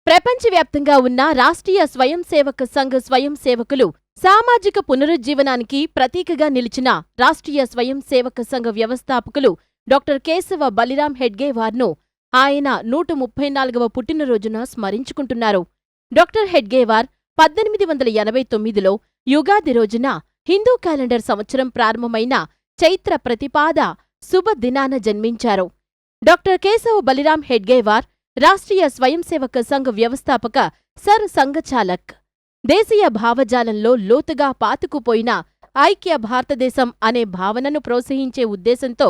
ప్రపంచవ్యాప్తంగా ఉన్న రాష్ట్రీయ స్వయం సేవక సంఘ్ స్వయం సేవకులు సామాజిక పునరుజ్జీవనానికి ప్రతీకగా నిలిచిన రాష్ట్రీయ స్వయం సేవక సంఘ్ వ్యవస్థాపకులు డాక్టర్ కేశవ బలిరాం హెడ్గేవార్ను ఆయన 134వ పుట్టినరోజున స్మరించుకుంటున్నారు. డాక్టర్ హెడ్గేవార్ 1889లో యుగాది రోజున హిందూ క్యాలెండర్ సంవత్సరం ప్రారంభమైన చైత్ర ప్రతిపాద శుభదినాన జన్మించారు. డాక్టర్ కేశవ బలిరాం హెడ్గేవార్ రాష్ట్రీయ స్వయం సేవక సంఘ్ వ్యవస్థాపక సర్ సంఘచాలక్. దేశీయ భావజాలంలో లోతుగా పాతుకుపోయిన ఐక్య భారతదేశం అనే భావనను ప్రోత్సహించే ఉద్దేశంతో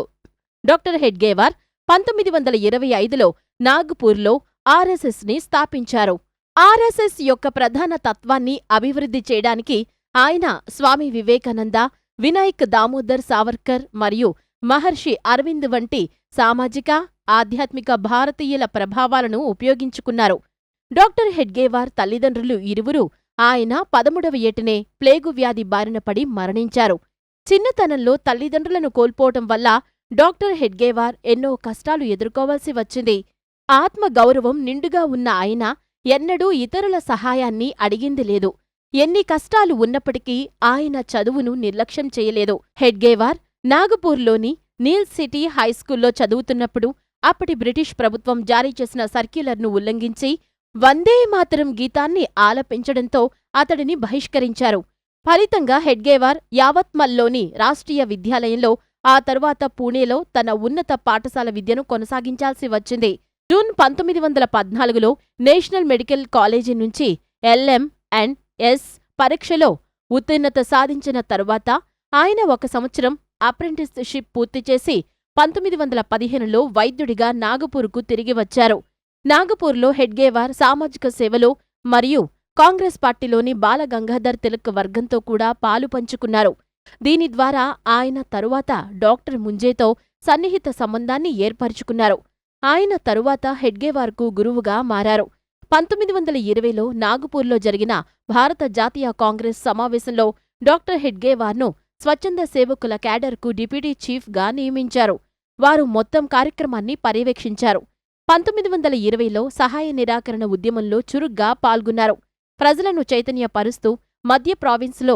డాక్టర్ హెడ్గేవార్ 1925లో నాగ్పూర్లో ఆర్ఎస్ఎస్ని స్థాపించారు. ఆర్ఎస్ఎస్ యొక్క ప్రధాన తత్వాన్ని అభివృద్ధి చేయడానికి ఆయన స్వామి వివేకానంద, వినాయక్ దామోదర్ సావర్కర్ మరియు మహర్షి అరవింద్ వంటి సామాజిక, ఆధ్యాత్మిక భారతీయుల ప్రభావాలను ఉపయోగించుకున్నారు. డాక్టర్ హెడ్గేవార్ తల్లిదండ్రులు ఇరువురూ ఆయన 13వ ఏటనే ప్లేగు వ్యాధి బారిన పడి మరణించారు. చిన్నతనంలో తల్లిదండ్రులను కోల్పోవటం వల్ల డాక్టర్ హెడ్గేవార్ ఎన్నో కష్టాలు ఎదుర్కోవాల్సి వచ్చింది. ఆత్మగౌరవం నిండుగా ఉన్న ఆయన ఎన్నడూ ఇతరుల సహాయాన్ని అడిగింది లేదు. ఎన్ని కష్టాలు ఉన్నప్పటికీ ఆయన చదువును నిర్లక్ష్యం చేయలేదు. హెడ్గేవార్ నాగపూర్లోని నీల్ సిటీ హైస్కూల్లో చదువుతున్నప్పుడు అప్పటి బ్రిటిష్ ప్రభుత్వం జారీ చేసిన సర్క్యులర్ను ఉల్లంఘించి వందే మాతరం గీతాన్ని ఆలపించడంతో అతడిని బహిష్కరించారు. ఫలితంగా హెడ్గేవార్ యావత్మల్లోని రాష్ట్రీయ విద్యాలయంలో, ఆ తరువాత పూణేలో తన ఉన్నత పాఠశాల విద్యను కొనసాగించాల్సి వచ్చింది. జూన్ 1914లో నేషనల్ మెడికల్ కాలేజీ నుంచి LM&S పరీక్షలో ఉత్తీర్ణత సాధించిన తరువాత ఆయన 1 సంవత్సరం అప్రెంటిస్షిప్ పూర్తిచేసి 1915లో వైద్యుడిగా నాగపూర్కు తిరిగి వచ్చారు. నాగపూర్లో హెడ్గేవార్ సామాజిక సేవలో మరియు కాంగ్రెస్ పార్టీలోని బాలగంగాధర్ తిలక్ వర్గంతో కూడా పాలు పంచుకున్నారు. దీని ద్వారా ఆయన తరువాత డాక్టర్ ముంజేతో సన్నిహిత సంబంధాన్ని ఏర్పరచుకున్నారు. ఆయన తరువాత హెడ్గేవార్కు గురువుగా మారారు. 1920లో నాగపూర్లో జరిగిన భారత జాతీయ కాంగ్రెస్ సమావేశంలో డాక్టర్ హెడ్గేవార్ను స్వచ్ఛంద సేవకుల క్యాడర్కు డిప్యూటీ చీఫ్గా నియమించారు. వారు మొత్తం కార్యక్రమాన్ని పర్యవేక్షించారు. 1920లో సహాయ నిరాకరణ ఉద్యమంలో చురుగ్గా పాల్గొన్నారు. ప్రజలను చైతన్యపరుస్తూ మధ్య ప్రావిన్స్లో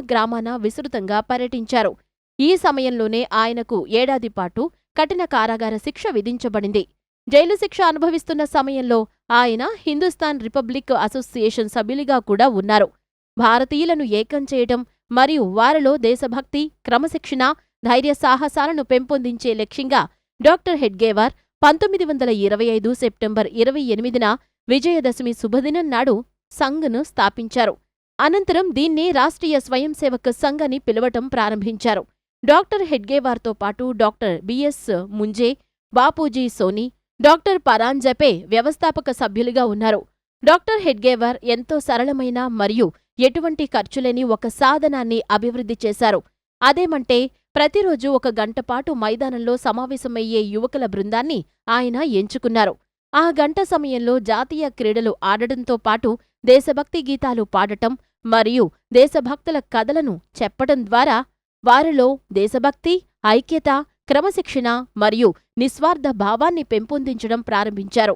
గ్రామాన విస్తృతంగా పర్యటించారు. ఈ సమయంలోనే ఆయనకు ఏడాదిపాటు కఠిన కారాగార శిక్ష విధించబడింది. జైలు శిక్ష అనుభవిస్తున్న సమయంలో ఆయన హిందూస్థాన్ రిపబ్లిక్ అసోసియేషన్ సభ్యులుగా కూడా ఉన్నారు. భారతీయులను ఏకం చేయటం మరియు వారిలో దేశభక్తి, క్రమశిక్షణ, ధైర్య సాహసాలను పెంపొందించే లక్ష్యంగా డాక్టర్ హెడ్గేవార్ 1925 సెప్టెంబర్ 28న విజయదశమి శుభదినం నాడు సంఘ్ను స్థాపించారు. అనంతరం దీన్ని రాష్ట్రీయ స్వయం సేవక సంఘ్ అని పిలవటం ప్రారంభించారు. డాక్టర్ హెడ్గేవార్తో పాటు doctor BS Munje, Bapuji Soni, doctor Paranjpe వ్యవస్థాపక సభ్యులుగా ఉన్నారు. డాక్టర్ హెడ్గేవార్ ఎంతో సరళమైన మరియు ఎటువంటి ఖర్చులేని ఒక సాధనాన్ని అభివృద్ధి చేశారు. అదేమంటే ప్రతిరోజు 1 గంటపాటు మైదానంలో సమావేశమయ్యే యువకుల బృందాన్ని ఆయన ఎంచుకున్నారు. ఆ గంట సమయంలో జాతీయ క్రీడలు ఆడటంతో పాటు దేశభక్తి గీతాలు పాడటం మరియు దేశభక్తుల కథలను చెప్పటం ద్వారా వారిలో దేశభక్తి, ఐక్యత, క్రమశిక్షణ మరియు నిస్వార్థ భావాన్ని పెంపొందించడం ప్రారంభించారు.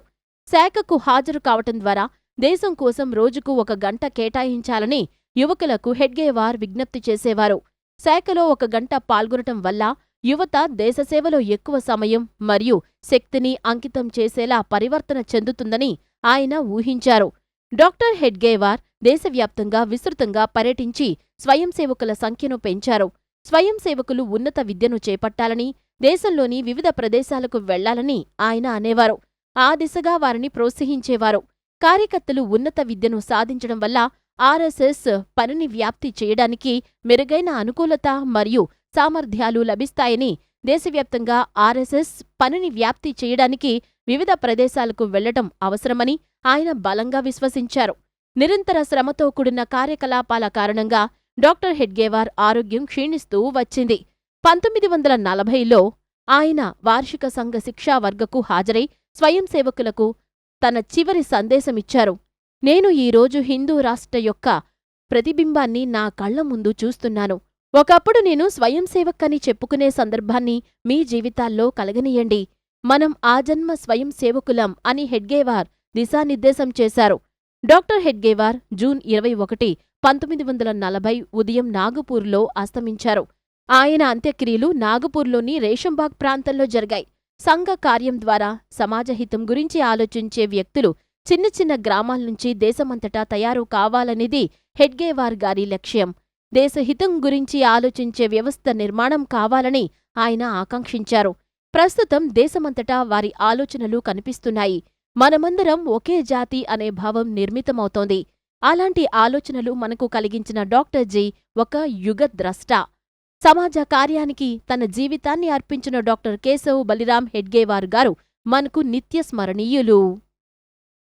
శాఖకు హాజరు కావటం ద్వారా దేశం కోసం రోజుకు 1 గంట కేటాయించాలని యువకులకు హెడ్గేవార్ విజ్ఞప్తి చేసేవారు. శాఖలో 1 గంట పాల్గొనటం వల్ల యువత దేశసేవలో ఎక్కువ సమయం మరియు శక్తిని అంకితం చేసేలా పరివర్తన చెందుతుందని ఆయన ఊహించారు. డాక్టర్ హెడ్గేవార్ దేశవ్యాప్తంగా విస్తృతంగా పర్యటించి స్వయం సేవకుల సంఖ్యను పెంచారు. స్వయం సేవకులు ఉన్నత విద్యను చేపట్టాలని, దేశంలోని వివిధ ప్రదేశాలకు వెళ్లాలని ఆయన అనేవారు. ఆ దిశగా వారిని ప్రోత్సహించేవారు. కార్యకర్తలు ఉన్నత విద్యను సాధించడం వల్ల ఆర్ఎస్ఎస్ పనిని వ్యాప్తి చేయడానికి మెరుగైన అనుకూలత మరియు సామర్థ్యాలు లభిస్తాయని, దేశవ్యాప్తంగా ఆర్ఎస్ఎస్ పనిని వ్యాప్తి చేయడానికి వివిధ ప్రదేశాలకు వెళ్లటం అవసరమని ఆయన బలంగా విశ్వసించారు. నిరంతర శ్రమతో కూడిన కార్యకలాపాల కారణంగా డాక్టర్ హెడ్గేవార్ ఆరోగ్యం క్షీణిస్తూ వచ్చింది. 1940లో ఆయన వార్షిక సంఘ శిక్షా వర్గకు హాజరై స్వయం సేవకులకు తన చివరి సందేశమిచ్చారు. నేను ఈరోజు హిందూ రాష్ట్ర యొక్క ప్రతిబింబాన్ని నా కళ్ల ముందు చూస్తున్నాను. ఒకప్పుడు నేను స్వయం సేవక్కని చెప్పుకునే సందర్భాన్ని మీ జీవితాల్లో కలగనీయండి. మనం ఆజన్మ స్వయం సేవకులం అని హెడ్గేవార్ దిశానిర్దేశం చేశారు. డాక్టర్ హెడ్గేవార్ జూన్ 21, 1940 ఉదయం నాగపూర్లో అస్తమించారు. ఆయన అంత్యక్రియలు నాగపూర్లోని రేషంబాగ్ ప్రాంతంలో జరిగాయి. సంఘ కార్యం ద్వారా సమాజహితం గురించి ఆలోచించే వ్యక్తులు చిన్న చిన్న గ్రామాల నుంచి దేశమంతటా తయారు కావాలనేది హెడ్గేవార్ గారి లక్ష్యం. దేశహితం గురించి ఆలోచించే వ్యవస్థ నిర్మాణం కావాలని ఆయన ఆకాంక్షించారు. ప్రస్తుతం దేశమంతటా వారి ఆలోచనలు కనిపిస్తున్నాయి. మనమందరం ఒకే జాతి అనే భావం నిర్మితమవుతోంది. అలాంటి ఆలోచనలు మనకు కలిగించిన డాక్టర్ జీ ఒక యుగద్రష్ట. సమాజ కార్యానికి తన జీవితాన్ని అర్పించిన డాక్టర్ కేశవ్ బలిరామ్ హెడ్గేవార్ గారు మనకు నిత్య స్మరణీయులు.